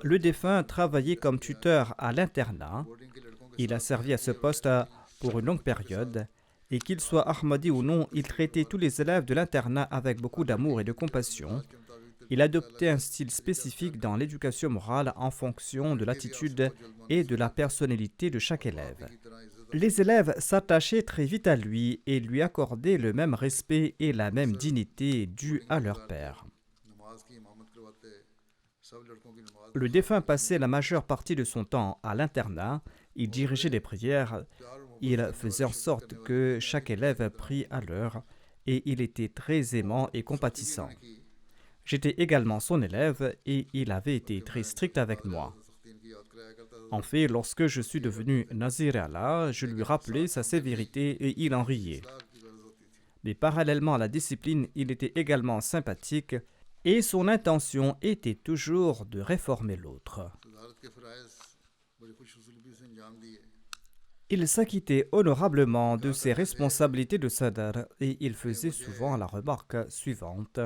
Le défunt travaillait comme tuteur à l'internat. Il a servi à ce poste pour une longue période. Et qu'il soit Ahmadi ou non, il traitait tous les élèves de l'internat avec beaucoup d'amour et de compassion. Il adoptait un style spécifique dans l'éducation morale en fonction de l'attitude et de la personnalité de chaque élève. Les élèves s'attachaient très vite à lui et lui accordaient le même respect et la même dignité due à leur père. Le défunt passait la majeure partie de son temps à l'internat. Il dirigeait les prières. Il faisait en sorte que chaque élève prît à l'heure et il était très aimant et compatissant. J'étais également son élève et il avait été très strict avec moi. En fait, lorsque je suis devenu Nazir Allah, je lui rappelais sa sévérité et il en riait. Mais parallèlement à la discipline, il était également sympathique et son intention était toujours de réformer l'autre. Il s'acquittait honorablement de ses responsabilités de sadar et il faisait souvent la remarque suivante.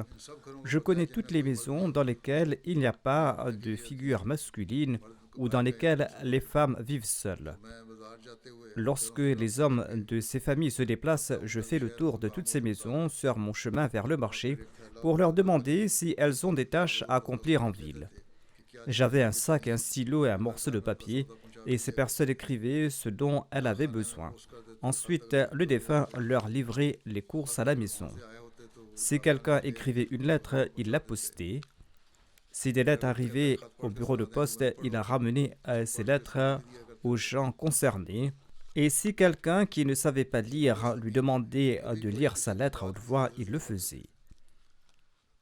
Je connais toutes les maisons dans lesquelles il n'y a pas de figure masculine ou dans lesquelles les femmes vivent seules. Lorsque les hommes de ces familles se déplacent, je fais le tour de toutes ces maisons sur mon chemin vers le marché pour leur demander si elles ont des tâches à accomplir en ville. J'avais un sac, un stylo et un morceau de papier et ces personnes écrivaient ce dont elles avaient besoin. Ensuite, le défunt leur livrait les courses à la maison. Si quelqu'un écrivait une lettre, il la postait. Si des lettres arrivaient au bureau de poste, il a ramené ces lettres aux gens concernés. Et si quelqu'un qui ne savait pas lire lui demandait de lire sa lettre à haute voix, il le faisait.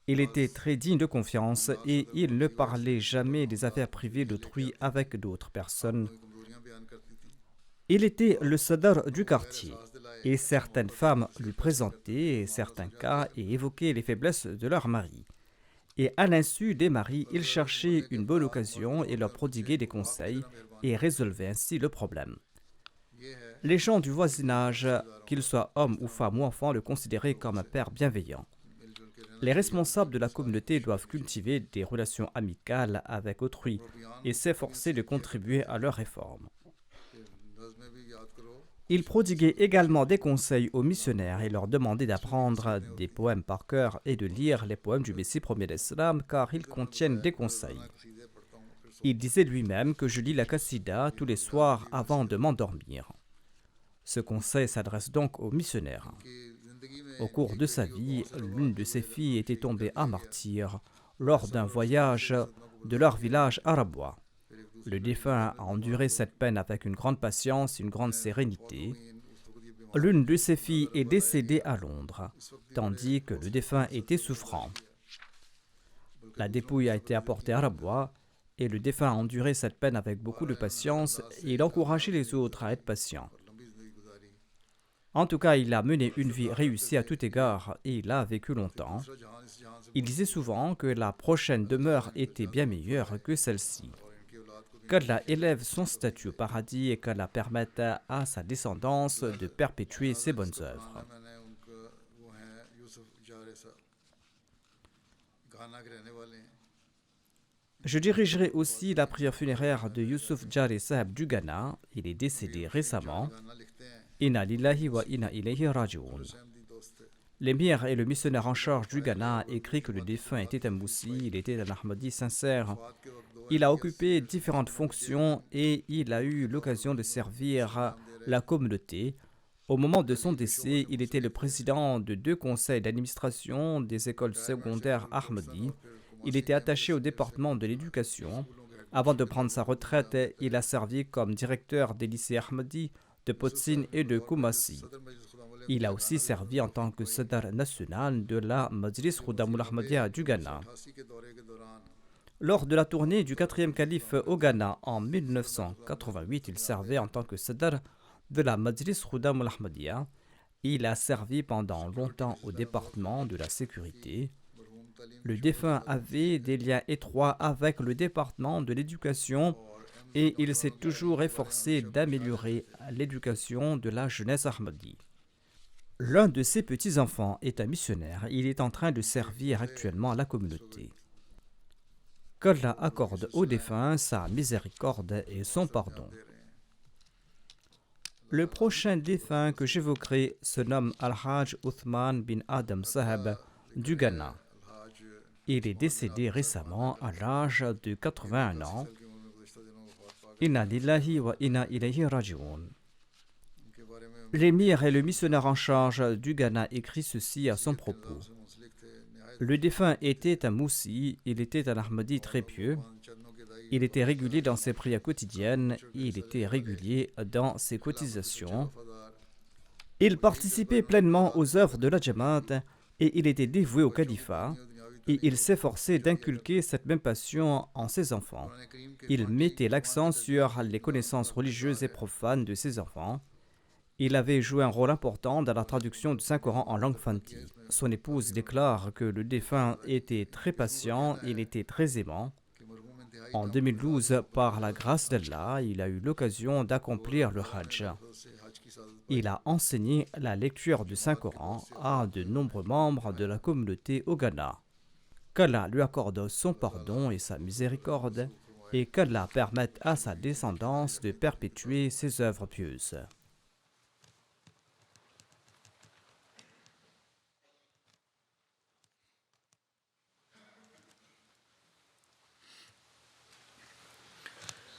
Il était très digne de confiance et il ne parlait jamais des affaires privées d'autrui avec d'autres personnes. Il était le sadar du quartier et certaines femmes lui présentaient certains cas et évoquaient les faiblesses de leur mari. Et à l'insu des maris, il cherchait une bonne occasion et leur prodiguait des conseils et résolvait ainsi le problème. Les gens du voisinage, qu'ils soient hommes ou femmes ou enfants, le considéraient comme un père bienveillant. Les responsables de la communauté doivent cultiver des relations amicales avec autrui et s'efforcer de contribuer à leur réforme. Il prodiguait également des conseils aux missionnaires et leur demandait d'apprendre des poèmes par cœur et de lire les poèmes du Messie premier l'Islam car ils contiennent des conseils. Il disait lui-même que je lis la Qasida tous les soirs avant de m'endormir. Ce conseil s'adresse donc aux missionnaires. Au cours de sa vie, l'une de ses filles était tombée à martyr lors d'un voyage de leur village arabois. Le défunt a enduré cette peine avec une grande patience et une grande sérénité. L'une de ses filles est décédée à Londres, tandis que le défunt était souffrant. La dépouille a été apportée à Arabois et le défunt a enduré cette peine avec beaucoup de patience et il encourageait les autres à être patients. En tout cas, il a mené une vie réussie à tout égard et il a vécu longtemps. Il disait souvent que la prochaine demeure était bien meilleure que celle-ci. qu'Allah élève son statut au paradis et qu'Allah permette à sa descendance de perpétuer ses bonnes œuvres. Je dirigerai aussi la prière funéraire de Youssouf Jari Saheb du Ghana. Il est décédé récemment. Inna lillahi wa inna ilayhi raji'un. L'émir et le missionnaire en charge du Ghana a écrit que le défunt était un moussi, il était un Ahmadi sincère. Il a occupé différentes fonctions et il a eu l'occasion de servir la communauté. Au moment de son décès, il était le président de 2 conseils d'administration des écoles secondaires Ahmadi. Il était attaché au département de l'éducation. Avant de prendre sa retraite, il a servi comme directeur des lycées Ahmadi de Potsin et de Kumasi. Il a aussi servi en tant que Sadr national de la Majlis Khudamul Ahmadiyya du Ghana. Lors de la tournée du 4e calife au Ghana en 1988, il servait en tant que Sadr de la Majlis Khudamul Ahmadiyya. Il a servi pendant longtemps au département de la sécurité. Le défunt avait des liens étroits avec le département de l'éducation et il s'est toujours efforcé d'améliorer l'éducation de la jeunesse Ahmadi. L'un de ses petits-enfants est un missionnaire. Il est en train de servir actuellement la communauté. Qu'Allah accorde au défunt sa miséricorde et son pardon. Le prochain défunt que j'évoquerai se nomme Al-Hajj Uthman bin Adam Saheb du Ghana. Il est décédé récemment à l'âge de 81 ans. Inna lillahi wa inna ilayhi raji'un. L'émir et le missionnaire en charge du Ghana écrit ceci à son propos. Le défunt était un moussi, il était un Ahmadi très pieux. Il était régulier dans ses prières quotidiennes, il était régulier dans ses cotisations. Il participait pleinement aux œuvres de la Jamaat et il était dévoué au califat. Et il s'efforçait d'inculquer cette même passion en ses enfants. Il mettait l'accent sur les connaissances religieuses et profanes de ses enfants. Il avait joué un rôle important dans la traduction du Saint-Coran en langue fanti. Son épouse déclare que le défunt était très patient, il était très aimant. En 2012, par la grâce d'Allah, il a eu l'occasion d'accomplir le Hajj. Il a enseigné la lecture du Saint-Coran à de nombreux membres de la communauté au Ghana. Qu'Allah lui accorde son pardon et sa miséricorde, et qu'Allah permette à sa descendance de perpétuer ses œuvres pieuses.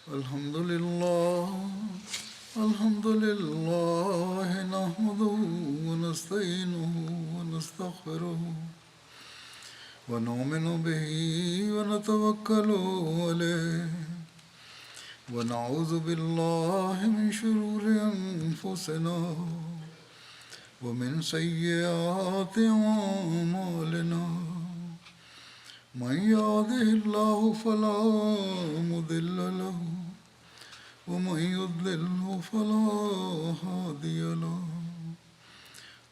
Alhamdulillah, alhamdulillah, nahmaduhu wa nasta'inuhu wa nastaghfiruhu. ونؤمن به ونتوكل عليه ونعوذ بالله من شرور أنفسنا ومن سيئات أعمالنا من يهده الله فلا مضل له ومن يضلله فلا هادي له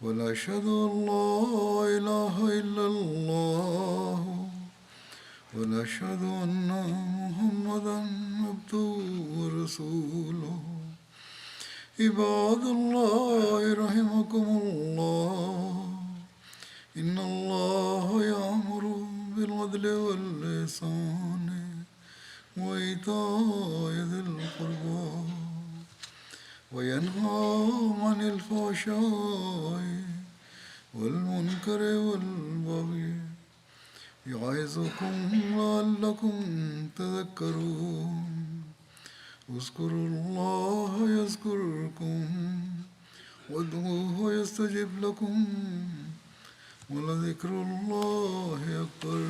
ونشهد أن لا إله إلا الله ونشهد أن محمدا عبده ورسوله عباد الله رحمكم الله إن الله يأمر بالعدل والإحسان وإيتاء ذي القربى وينهى عن الفحشاء والمنكر والبغي يعظكم لعلكم تذكرون اذكروا الله يذكركم وادعوه يستجب لكم ولذكر الله أكبر